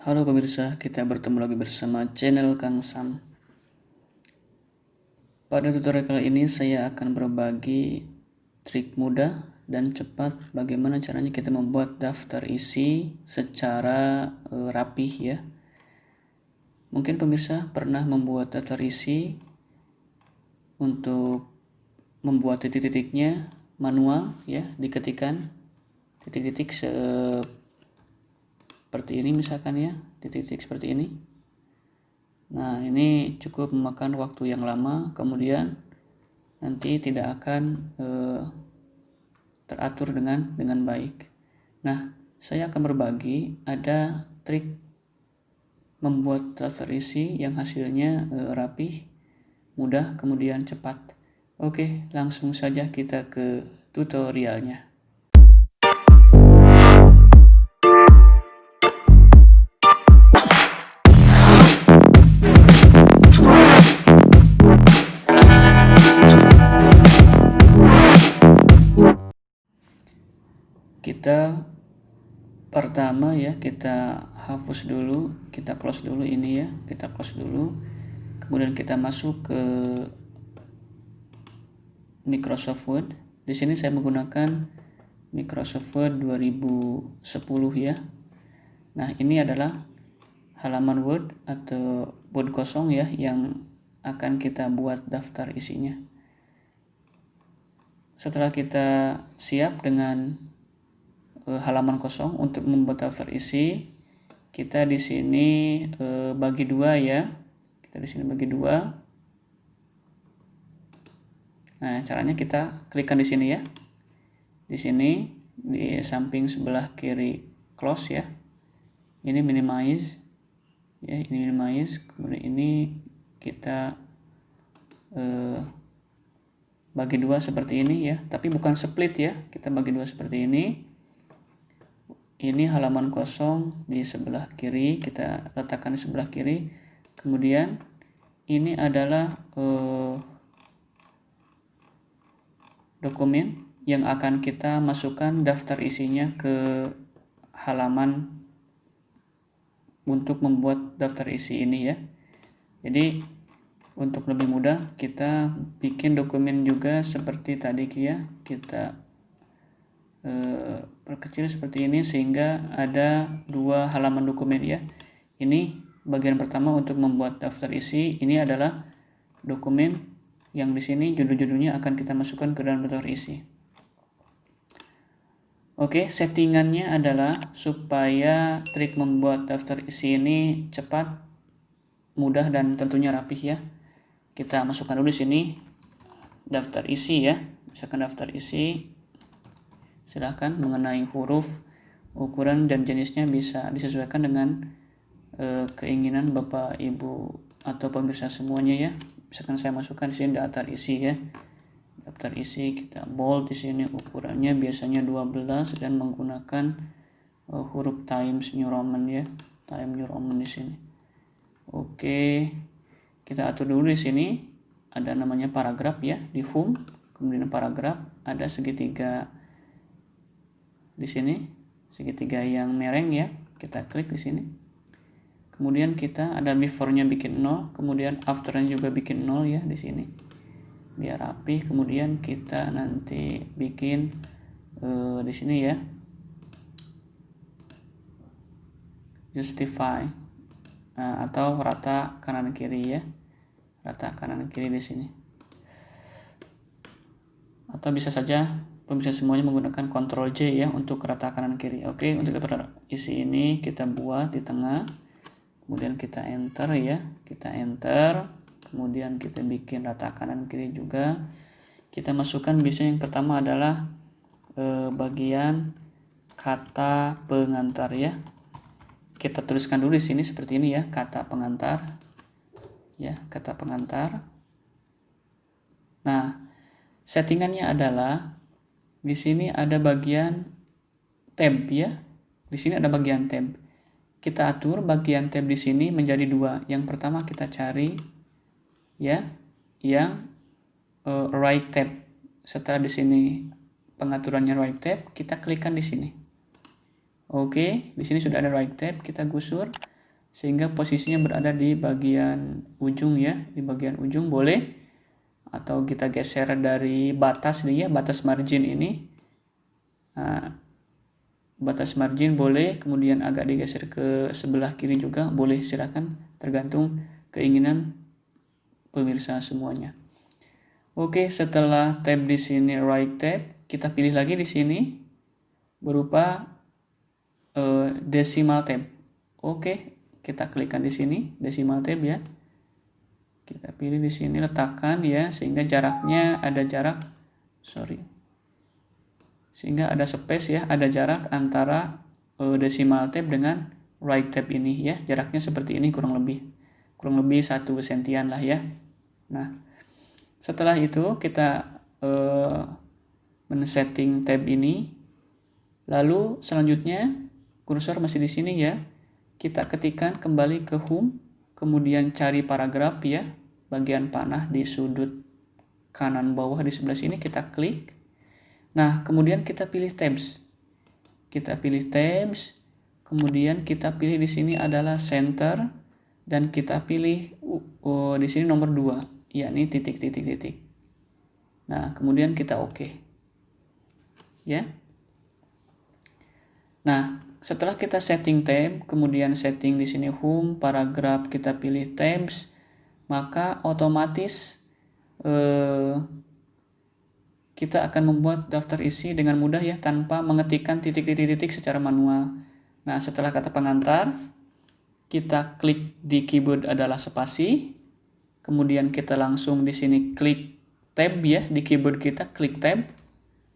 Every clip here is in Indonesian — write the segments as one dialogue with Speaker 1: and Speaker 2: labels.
Speaker 1: Halo pemirsa, kita bertemu lagi bersama channel Kang Sam. Pada tutorial kali ini saya akan berbagi trik mudah dan cepat bagaimana caranya kita membuat daftar isi secara rapih ya. Mungkin pemirsa pernah membuat daftar isi untuk membuat titik-titiknya manual ya, diketikkan titik-titik seperti ini misalkan ya, titik-titik seperti ini. Nah, ini cukup memakan waktu yang lama, kemudian nanti tidak akan teratur dengan baik. Nah, saya akan berbagi ada trik membuat daftar isi yang hasilnya rapih, mudah, kemudian cepat. Oke, langsung saja kita ke tutorialnya. Kita pertama ya, kita hapus dulu, kita close dulu ini ya, kita close dulu. Kemudian kita masuk ke Microsoft Word. Di sini saya menggunakan Microsoft Word 2010 ya. Nah, ini adalah halaman Word atau Word kosong ya yang akan kita buat daftar isinya. Setelah kita siap dengan halaman kosong untuk membuat daftar isi, kita di sini bagi dua ya. Kita di sini bagi dua. Nah, caranya kita klikkan di sini ya. Di sini di samping sebelah kiri close ya. Ini minimize ya, ini minimize. Kemudian ini kita bagi dua seperti ini ya, tapi bukan split ya. Kita bagi dua seperti ini. Ini halaman kosong di sebelah kiri, kita letakkan di sebelah kiri. Kemudian ini adalah dokumen yang akan kita masukkan daftar isinya ke halaman untuk membuat daftar isi ini ya. Jadi untuk lebih mudah kita bikin dokumen juga seperti tadi ya, kita perkecil seperti ini sehingga ada dua halaman dokumen ya. Ini bagian pertama untuk membuat daftar isi. Ini adalah dokumen yang di sini judul-judulnya akan kita masukkan ke dalam daftar isi. Oke, settingannya adalah supaya trik membuat daftar isi ini cepat, mudah, dan tentunya rapih ya. Kita masukkan dulu di sini daftar isi ya. Misalkan daftar isi, silahkan mengenai huruf, ukuran, dan jenisnya bisa disesuaikan dengan keinginan Bapak, Ibu, atau pemirsa semuanya ya. Misalkan saya masukkan di sini daftar isi ya. Daftar isi kita bold di sini, ukurannya biasanya 12 dan menggunakan huruf Times New Roman ya. Times New Roman di sini. Oke. Kita atur dulu di sini ada namanya paragraf ya di home, kemudian paragraf ada segitiga di sini, segitiga yang mereng ya. Kita klik di sini. Kemudian kita ada before-nya bikin 0, kemudian after-nya juga bikin 0 ya di sini. Biar rapi, kemudian kita nanti bikin di sini ya. Justify atau rata kanan kiri ya. Rata kanan kiri di sini. Atau bisa saja pemirsa semuanya menggunakan Ctrl J ya untuk rata kanan kiri. Oke, untuk daftar isi ini kita buat di tengah. Kemudian kita enter ya, kita enter, kemudian kita bikin rata kanan kiri juga. Kita masukkan biasanya yang pertama adalah bagian kata pengantar ya. Kita tuliskan dulu di sini seperti ini ya, kata pengantar. Ya, kata pengantar. Nah, settingannya adalah di sini ada bagian tab ya. Di sini ada bagian tab. Kita atur bagian tab di sini menjadi dua. Yang pertama kita cari ya yang right tab. Setelah di sini pengaturannya right tab, kita klikkan di sini. Oke, di sini sudah ada right tab, kita gusur sehingga posisinya berada di bagian ujung ya, di bagian ujung boleh, atau kita geser dari batas nih ya, batas margin ini. Nah, batas margin boleh, kemudian agak digeser ke sebelah kiri juga boleh, silakan, tergantung keinginan pemirsa semuanya. Oke, setelah tab di sini right tab, kita pilih lagi di sini berupa decimal tab. Oke, kita klikkan di sini decimal tab ya. Kita pilih di sini, letakkan ya, sehingga jaraknya ada jarak, sehingga ada space ya, ada jarak antara decimal tab dengan right tab ini ya. Jaraknya seperti ini kurang lebih 1 sentian lah ya. Nah, setelah itu kita men-setting tab ini. Lalu selanjutnya kursor masih di sini ya. Kita ketikkan kembali ke home, kemudian cari paragraf ya, bagian panah di sudut kanan bawah di sebelah sini kita klik. Nah, kemudian kita pilih tabs. Kita pilih tabs, kemudian kita pilih di sini adalah center dan kita pilih di sini nomor 2, yakni titik. Nah, kemudian kita oke. Ya. Nah, setelah kita setting tab, kemudian setting di sini home, paragraf, kita pilih tabs, maka otomatis kita akan membuat daftar isi dengan mudah ya, tanpa mengetikkan titik secara manual. Nah, setelah kata pengantar, kita klik di keyboard adalah spasi, kemudian kita langsung di sini klik tab ya, di keyboard kita klik tab.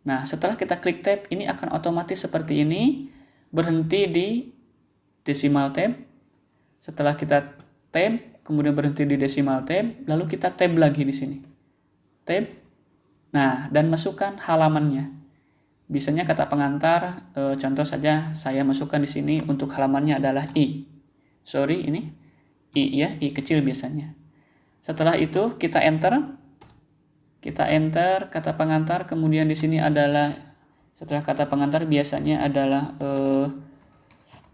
Speaker 1: Nah, setelah kita klik tab, ini akan otomatis seperti ini, berhenti di decimal tab. Setelah kita tab, kemudian berhenti di decimal tab, lalu kita tab lagi di sini. Tab. Nah, dan masukkan halamannya. Biasanya kata pengantar, contoh saja saya masukkan di sini untuk halamannya adalah I. Ini I ya, I kecil biasanya. Setelah itu kita enter. Kita enter kata pengantar, kemudian di sini adalah setelah kata pengantar biasanya adalah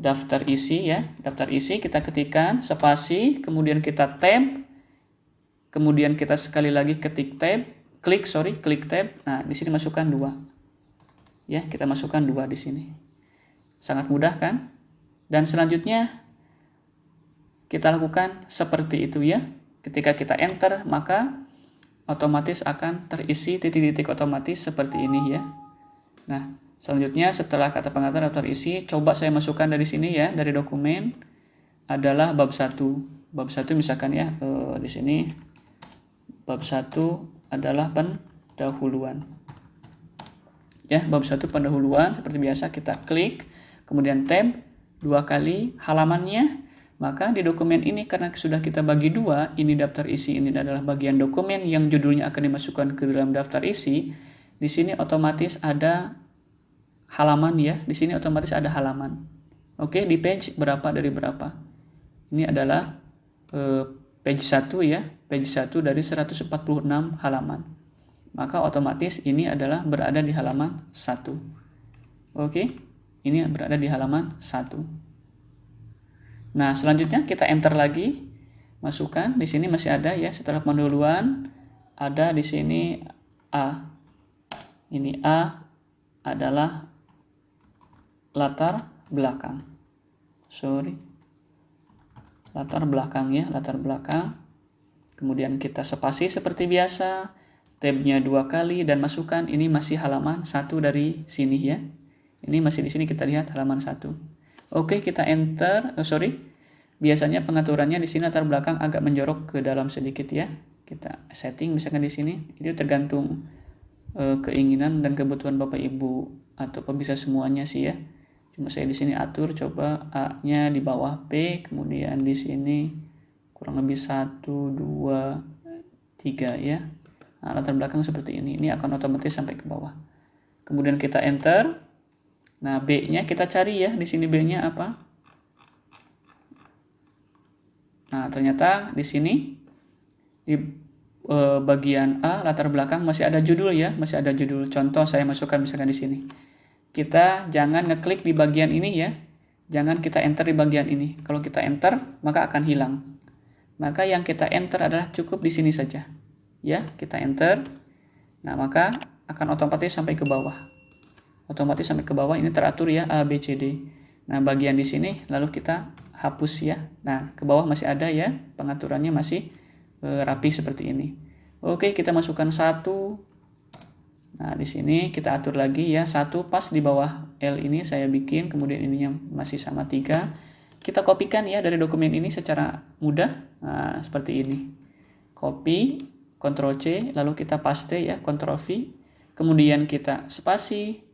Speaker 1: daftar isi ya. Daftar isi kita ketikkan spasi, kemudian kita tab, kemudian kita sekali lagi ketik tab, klik tab. Nah, di sini masukkan 2. Ya, kita masukkan 2 di sini. Sangat mudah kan? Dan selanjutnya kita lakukan seperti itu ya. Ketika kita enter, maka otomatis akan terisi titik-titik otomatis seperti ini ya. Nah, selanjutnya setelah kata pengantar daftar isi, coba saya masukkan dari sini ya, dari dokumen adalah bab 1. Bab 1 misalkan ya, di sini bab 1 adalah pendahuluan. Ya, bab 1 pendahuluan, seperti biasa kita klik, kemudian tab 2 kali halamannya. Maka di dokumen ini karena sudah kita bagi 2, ini daftar isi, ini adalah bagian dokumen yang judulnya akan dimasukkan ke dalam daftar isi. Di sini otomatis ada halaman ya, di sini otomatis ada halaman. Oke, di page berapa dari berapa. Ini adalah page 1 ya, page 1 dari 146 halaman. Maka otomatis ini adalah berada di halaman 1. Oke, ini berada di halaman 1. Nah, selanjutnya kita enter lagi, masukkan di sini masih ada ya, setelah pendahuluan ada di sini A. Ini A adalah latar belakang. Latar belakang ya, latar belakang. Kemudian kita spasi seperti biasa, tabnya 2 kali dan masukkan, ini masih halaman 1 dari sini ya. Ini masih di sini kita lihat halaman 1. Oke, kita enter. Biasanya pengaturannya di sini latar belakang agak menjorok ke dalam sedikit ya. Kita setting misalkan di sini. Itu tergantung keinginan dan kebutuhan Bapak Ibu atau pemirsa semuanya sih ya. Cuma saya di sini atur, coba A-nya di bawah P, kemudian di sini kurang lebih 1, 2, 3 ya. Nah, latar belakang seperti ini. Ini akan otomatis sampai ke bawah. Kemudian kita enter. Nah, B-nya kita cari ya, di sini B-nya apa? Nah, ternyata di sini di bagian A latar belakang masih ada judul ya, masih ada judul. Contoh saya masukkan misalkan di sini. kita jangan ngeklik di bagian ini ya. Jangan kita enter di bagian ini. Kalau kita enter, maka akan hilang. Maka yang kita enter adalah cukup di sini saja. Ya, kita enter. Nah, maka akan otomatis sampai ke bawah. Otomatis sampai ke bawah, ini teratur ya A, B, C, D. Nah, bagian di sini lalu kita hapus ya. Nah, ke bawah masih ada ya, pengaturannya masih rapi seperti ini. Oke, kita masukkan 1. Nah, di sini kita atur lagi ya, 1 pas di bawah L ini saya bikin, kemudian ininya masih sama 3. Kita kopikan ya dari dokumen ini secara mudah. Nah, seperti ini. Copy, Ctrl C, lalu kita paste ya, Ctrl V. Kemudian kita spasi,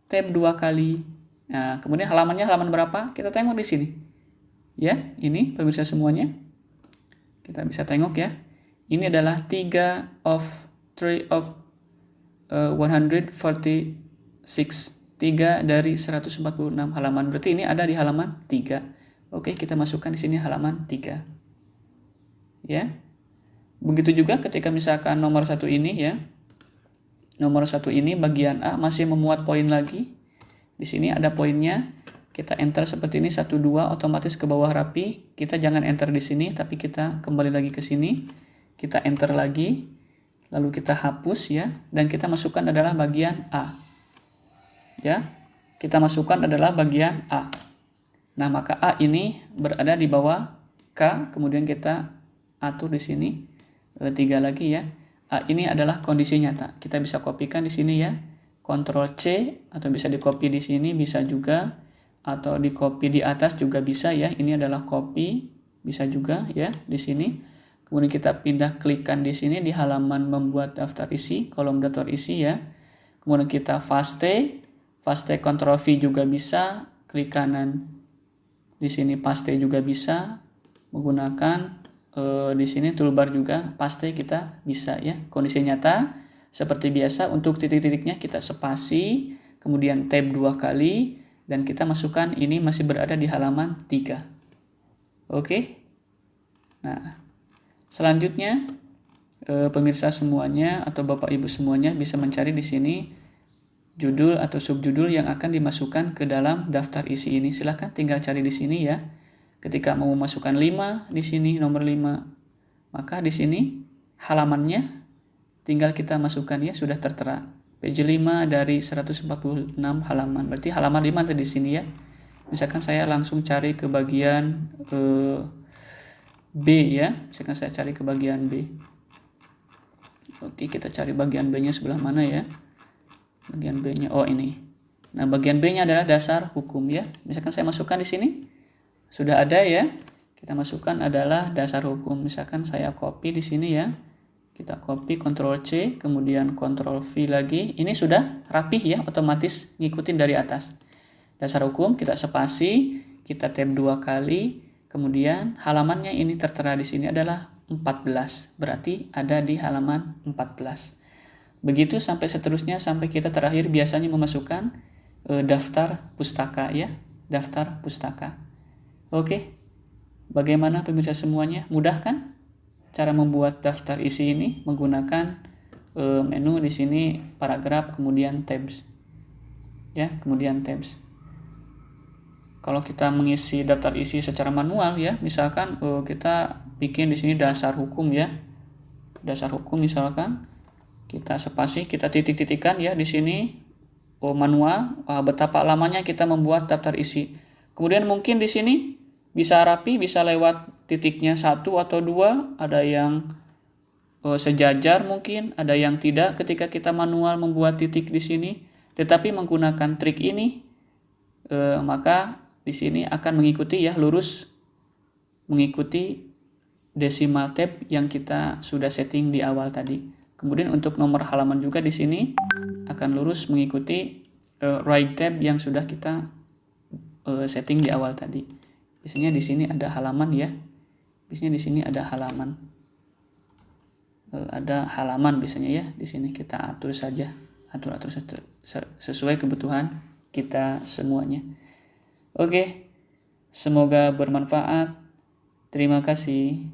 Speaker 1: tab 2 kali. Nah, kemudian halamannya halaman berapa? Kita tengok di sini. Ya, ini pemirsa semuanya. Kita bisa tengok ya. Ini adalah 3 of 146. 3 dari 146 halaman. Berarti ini ada di halaman 3. Oke, kita masukkan di sini halaman 3. Ya. Begitu juga ketika misalkan nomor 1 ini ya. Nomor 1 ini bagian A masih memuat poin lagi. Di sini ada poinnya. Kita enter seperti ini 1 2 otomatis ke bawah rapi. Kita jangan enter di sini tapi kita kembali lagi ke sini. Kita enter lagi. Lalu kita hapus ya, dan kita masukkan adalah bagian A. Ya, kita masukkan adalah bagian A. Nah, maka A ini berada di bawah K, kemudian kita atur di sini 3 lagi ya. A ini adalah kondisi nyata. Kita bisa kopikan di sini ya. Ctrl C atau bisa di-copy di sini bisa juga, atau di-copy di atas juga bisa ya. Ini adalah copy, bisa juga ya di sini. Kemudian kita pindah klikkan di sini di halaman membuat daftar isi, kolom daftar isi ya. Kemudian kita paste Ctrl V juga bisa, klik kanan. Di sini paste juga bisa menggunakan di sini toolbar juga paste kita bisa ya. Kondisi nyata seperti biasa, untuk titik-titiknya kita spasi, kemudian tab 2 kali dan kita masukkan ini masih berada di halaman 3. Oke. Nah, selanjutnya pemirsa semuanya atau Bapak Ibu semuanya bisa mencari di sini judul atau subjudul yang akan dimasukkan ke dalam daftar isi ini. Silahkan tinggal cari di sini ya. Ketika mau memasukkan 5 di sini nomor 5, maka di sini halamannya tinggal kita masukkan ya, sudah tertera. Page 5 dari 146 halaman. Berarti halaman 5 ada di sini ya. Misalkan saya langsung cari ke bagian B ya, misalkan saya cari ke bagian B. Oke, kita cari bagian B-nya sebelah mana ya? Bagian B-nya, oh ini. Nah, bagian B-nya adalah dasar hukum ya. Misalkan saya masukkan di sini, sudah ada ya. Kita masukkan adalah dasar hukum. Misalkan saya copy di sini ya. Kita copy, Ctrl C, kemudian Ctrl V lagi. Ini sudah rapih ya, otomatis ngikutin dari atas. Dasar hukum, kita spasi, kita tab 2 kali. Kemudian halamannya ini tertera di sini adalah 14. Berarti ada di halaman 14. Begitu sampai seterusnya sampai kita terakhir biasanya memasukkan daftar pustaka ya. Daftar pustaka. Oke. Bagaimana pemirsa semuanya? Mudah kan? Cara membuat daftar isi ini menggunakan menu di sini paragraf kemudian tabs. Ya, kemudian tabs. Kalau kita mengisi daftar isi secara manual ya, misalkan kita bikin di sini dasar hukum ya. Dasar hukum misalkan kita spasi, kita titik-titikkan ya di sini manual, betapa lamanya kita membuat daftar isi. Kemudian mungkin di sini bisa rapi, bisa lewat titiknya 1 atau 2, ada yang sejajar mungkin, ada yang tidak ketika kita manual membuat titik di sini. Tetapi menggunakan trik ini maka di sini akan mengikuti ya, lurus mengikuti decimal tab yang kita sudah setting di awal tadi. Kemudian untuk nomor halaman juga di sini akan lurus mengikuti right tab yang sudah kita setting di awal tadi. Biasanya di sini ada halaman ya. Biasanya di sini ada halaman. Ada halaman biasanya ya. Di sini kita atur saja, atur sesuai kebutuhan kita semuanya. Oke. Semoga bermanfaat. Terima kasih.